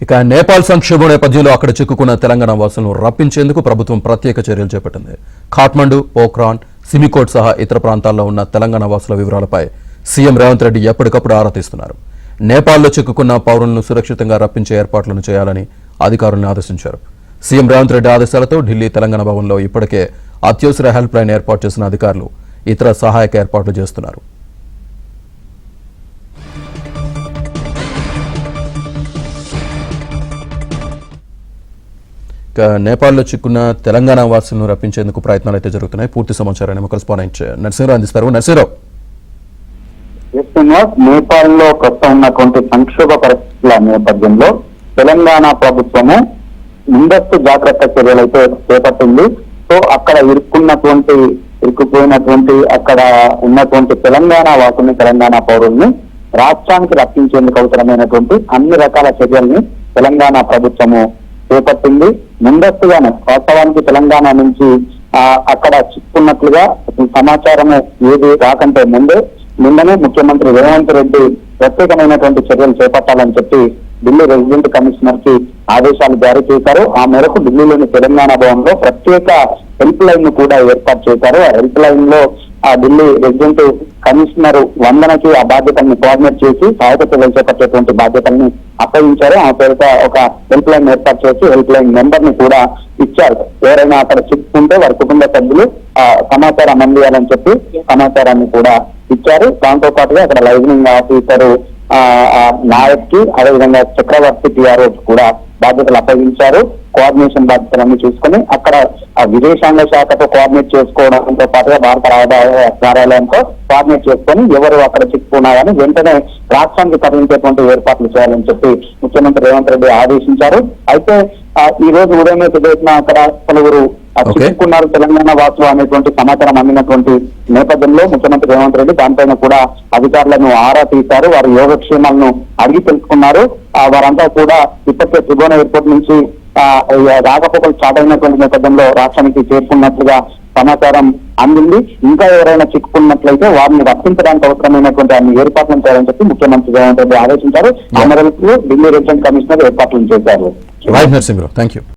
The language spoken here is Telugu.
ఇక నేపాల్ సంక్షోభం నేపథ్యంలో అక్కడ చిక్కుకున్న తెలంగాణ వాసులను రప్పించేందుకు ప్రభుత్వం ప్రత్యేక చర్యలు చేపట్టింది. ఖాట్మండు, పోఖ్రాన్, సిమికోట్ సహా ఇతర ప్రాంతాల్లో ఉన్న తెలంగాణ వాసుల వివరాలపై సీఎం రేవంత్ రెడ్డి ఎప్పటికప్పుడు ఆరా తీస్తున్నారు. నేపాల్లో చిక్కుకున్న పౌరులను సురక్షితంగా రప్పించే ఏర్పాట్లను చేయాలని అధికారులను ఆదేశించారు. సీఎం రేవంత్ రెడ్డి ఆదేశాలతో ఢిల్లీ తెలంగాణ భవన్లో ఇప్పటికే అత్యవసర హెల్ప్ లైన్ ఏర్పాటు చేసిన అధికారులు ఇతర సహాయక ఏర్పాట్లు చేస్తున్నారు. నేపాల్లో చిక్కున్న తెలంగాణ వాసులను రప్పించేందుకు ప్రయత్నాలు అయితే జరుగుతున్నాయి. పూర్తి సమాచారాన్ని మా కరెస్పాండెంట్ నరసింహరావు అందిస్తారు. నరసింహరావు, నేపాల్లో ప్రస్తుతం ఉన్నటువంటి సంక్షోభ పరిస్థితుల నేపథ్యంలో తెలంగాణ ప్రభుత్వము ముందస్తు జాగ్రత్త చర్యలు అయితే చేపట్టింది. సో అక్కడ ఇరుక్కుపోయినటువంటి అక్కడ ఉన్నటువంటి తెలంగాణ వాసుల్ని, తెలంగాణ పౌరుల్ని రాష్ట్రానికి రప్పించేందుకు అవసరమైనటువంటి అన్ని రకాల చర్యల్ని తెలంగాణ ప్రభుత్వము చేపట్టింది. ముందస్తుగానే వాస్తవానికి తెలంగాణ నుంచి అక్కడ చిక్కున్నట్లుగా సమాచారము ఏది రాకంటే ముందనే ముఖ్యమంత్రి రేవంత్ రెడ్డి ప్రత్యేకమైనటువంటి చర్యలు చేపట్టాలని చెప్పి ఢిల్లీ రెసిడెంట్ కమిషనర్ కి ఆదేశాలు జారీ చేశారు. ఆ మేరకు ఢిల్లీలోని తెలంగాణ భవన్ లో ప్రత్యేక హెల్ప్ లైన్ ను కూడా ఏర్పాటు చేశారు. ఆ హెల్ప్ లైన్ లో ఆ ఢిల్లీ రెసిడెంట్ కమిషనర్ వందనకి ఆ బాధ్యతల్ని కోఆర్డినేట్ చేసి సహాయక చర్యలు చేపట్టేటువంటి బాధ్యతల్ని అప్పగించారు. ఆ పేరుతో ఒక హెల్ప్ లైన్ ఏర్పాటు చేసి హెల్ప్ లైన్ నెంబర్ ని కూడా ఇచ్చారు. ఎవరైనా అక్కడ చిక్కుకుంటే వారి కుటుంబ సభ్యులు సమాచారం అందియాలని చెప్పి సమాచారాన్ని కూడా ఇచ్చారు. దాంతో పాటుగా అక్కడ లైజనింగ్ ఆఫీసర్ నాయక్ కి, అదేవిధంగా చక్రవర్తి టిఆర్ఓ కూడా బాధ్యతలు అప్పగించారు. కోఆర్డినేషన్ బాధ్యతలన్నీ చూసుకుని అక్కడ విదేశాంగ శాఖతో కోఆర్డినేట్ చేసుకోవడంతో పాటుగా భారత కార్యాలయంతో కోఆర్డినేట్ చేసుకొని ఎవరు అక్కడ చిక్కుకున్నారని వెంటనే రాష్ట్రానికి తరలించేటువంటి ఏర్పాట్లు చేయాలని చెప్పి ముఖ్యమంత్రి రేవంత్ రెడ్డి ఆదేశించారు. అయితే ఈ రోజు ఉదయమే అక్కడ పలువురు చిక్కుకున్నారు తెలంగాణ వాసులు అనేటువంటి సమాచారం అందినటువంటి నేపథ్యంలో ముఖ్యమంత్రి రేవంత్ రెడ్డి దానిపైన కూడా అధికారులను ఆరా తీశారు. వారి యోగక్షేమాలను అడిగి తెలుసుకున్నారు. వారంతా కూడా ఇప్పటికే త్రిభువన ఎయిర్పోర్ట్ నుంచి రాకపోకలు స్టార్ట్ అయినటువంటి నేపథ్యంలో రాష్ట్రానికి చేరుకున్నట్లుగా సమాచారం అందింది. ఇంకా ఎవరైనా చిక్కుకున్నట్లయితే వారిని రక్షించడానికి అవసరమైనటువంటి అన్ని ఏర్పాట్లను చేయాలని చెప్పి ముఖ్యమంత్రి రేవంత్ రెడ్డి ఆదేశించారు. ఆ మేరకు ఢిల్లీ రెసిడెంట్ కమిషనర్ ఏర్పాట్లను చేశారు.